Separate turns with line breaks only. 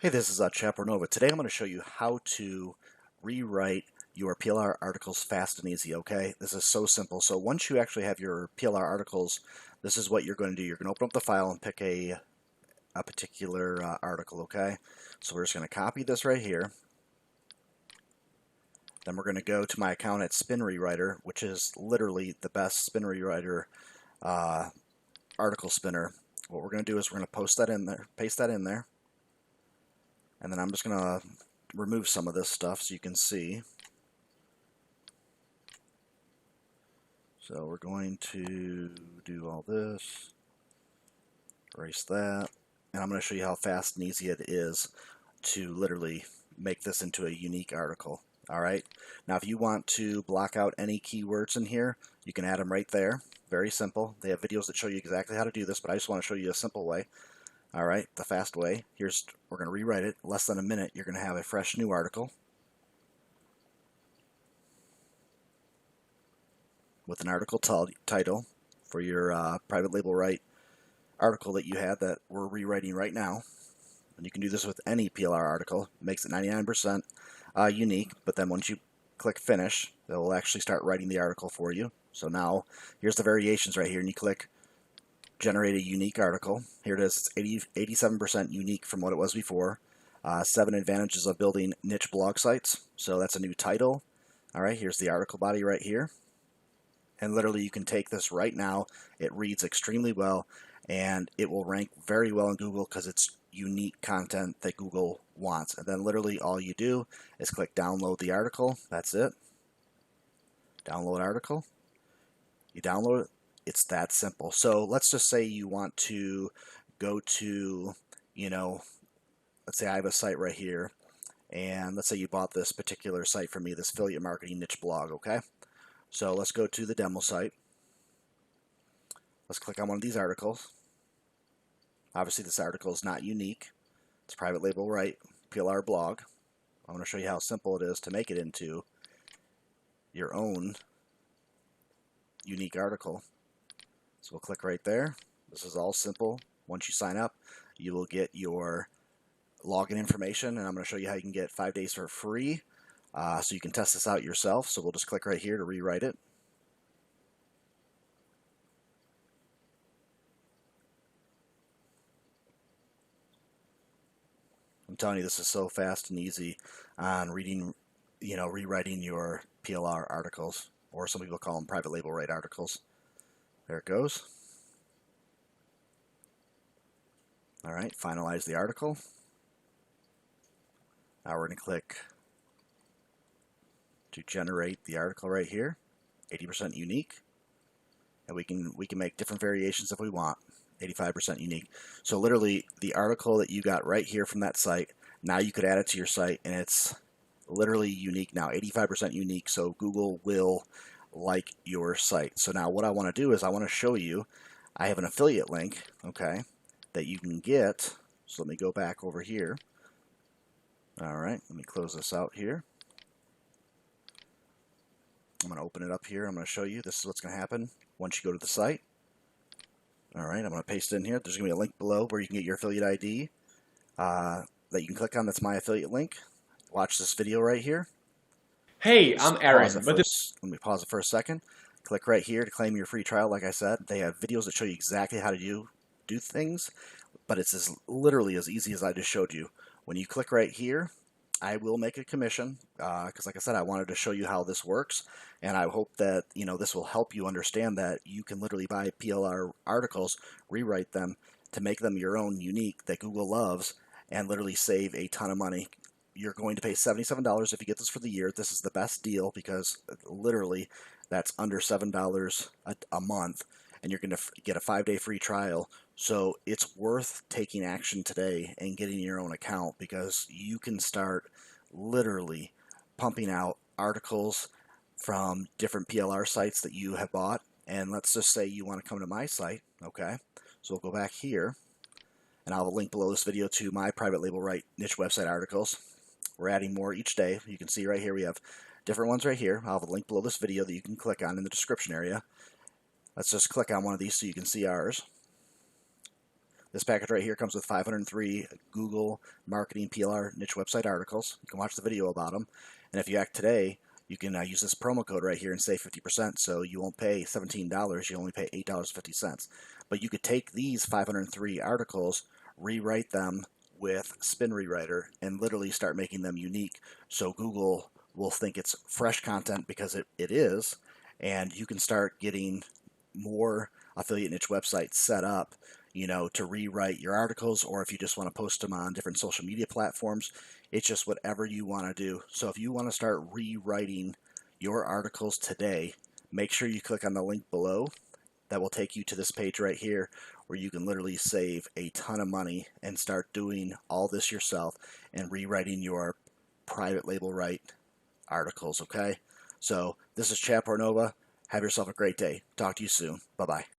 Hey, this is Chapter Nova. Today I'm going to show you how to rewrite your PLR articles fast and easy, okay? This is so simple. So once you actually have your PLR articles, this is what you're going to do. You're going to open up the file and pick a particular article, okay? So we're just going to copy this right here. Then we're going to go to my account at Spin Rewriter, which is literally the best spin rewriter article spinner. What we're going to do is we're going to post that in there, paste that in there. And then I'm just going to remove some of this stuff so you can see. So we're going to do all this, erase that, and I'm going to show you how fast and easy it is to literally make this into a unique article. Alright, now if you want to block out any keywords in here, you can add them right there. Very simple. They have videos that show you exactly how to do this, but I just want to show you a simple way. Alright, the fast way. We're going to rewrite it. Less than a minute, you're going to have a fresh new article with an article title for your private label right article that you had that we're rewriting right now. And you can do this with any PLR article. It makes it 99% unique, but then once you click finish, it will actually start writing the article for you. So now, here's the variations right here, and you click generate a unique article. Here it is. It's 87% unique from what it was before. 7 advantages of building niche blog sites. So that's a new title. Alright, here's the article body right here. And literally you can take this right now. It reads extremely well, and it will rank very well in Google because it's unique content that Google wants. And then literally all you do is click download the article. That's it. Download article. You download it. It's that simple. So let's just say you want to go to, let's say I have a site right here, and let's say you bought this particular site from me, this affiliate marketing niche blog, okay? So let's go to the demo site. Let's click on one of these articles. Obviously this article is not unique. It's private label right, PLR blog. I'm going to show you how simple it is to make it into your own unique article. So we'll click right there. This is all simple. Once you sign up, you will get your login information, and I'm going to show you how you can get 5 days for free, so you can test this out yourself. So we'll just click right here to rewrite it. I'm telling you, this is so fast and easy on rewriting your PLR articles, or some people call them private label right articles. There it goes. Alright, finalize the article. Now we're going to click to generate the article right here. 80% unique. And we can make different variations if we want. 85% unique. So literally the article that you got right here from that site, now you could add it to your site, and it's literally unique now. 85% unique, so Google will like your site. So now what I want to do is I want to show you, I have an affiliate link, okay, that you can get. So let me go back over here. Alright, let me close this out here. I'm going to open it up here. I'm going to show you. This is what's going to happen once you go to the site. Alright, I'm going to paste it in here. There's going to be a link below where you can get your affiliate ID that you can click on. That's my affiliate link. Watch this video right here.
Hey, I'm Aaron.
Let me pause it for a second. Click right here to claim your free trial. Like I said, they have videos that show you exactly how to do things, but it's literally as easy as I just showed you. When you click right here, I will make a commission because, like I said, I wanted to show you how this works, and I hope that this will help you understand that you can literally buy PLR articles, rewrite them to make them your own unique that Google loves, and literally save a ton of money. You're going to pay $77 if you get this for the year. This is the best deal because literally that's under $7 a month, and you're going to get a 5-day free trial. So it's worth taking action today and getting your own account, because you can start literally pumping out articles from different PLR sites that you have bought. And let's just say you want to come to my site, okay? So we'll go back here, and I'll have a link below this video to my private label right niche website articles. We're adding more each day. You can see right here we have different ones right here. I'll have a link below this video that you can click on in the description area. Let's just click on one of these so you can see ours. This package right here comes with 503 Google Marketing PLR niche website articles. You can watch the video about them. And if you act today, you can use this promo code right here and save 50%. So you won't pay $17, you only pay $8.50. But you could take these 503 articles, rewrite them with Spin Rewriter, and literally start making them unique. So Google will think it's fresh content because it is, and you can start getting more affiliate niche websites set up, to rewrite your articles, or if you just want to post them on different social media platforms. It's just whatever you want to do. So if you want to start rewriting your articles today, make sure you click on the link below. That will take you to this page right here where you can literally save a ton of money and start doing all this yourself and rewriting your private label right articles, okay? So this is Chad Pornova. Have yourself a great day. Talk to you soon. Bye-bye.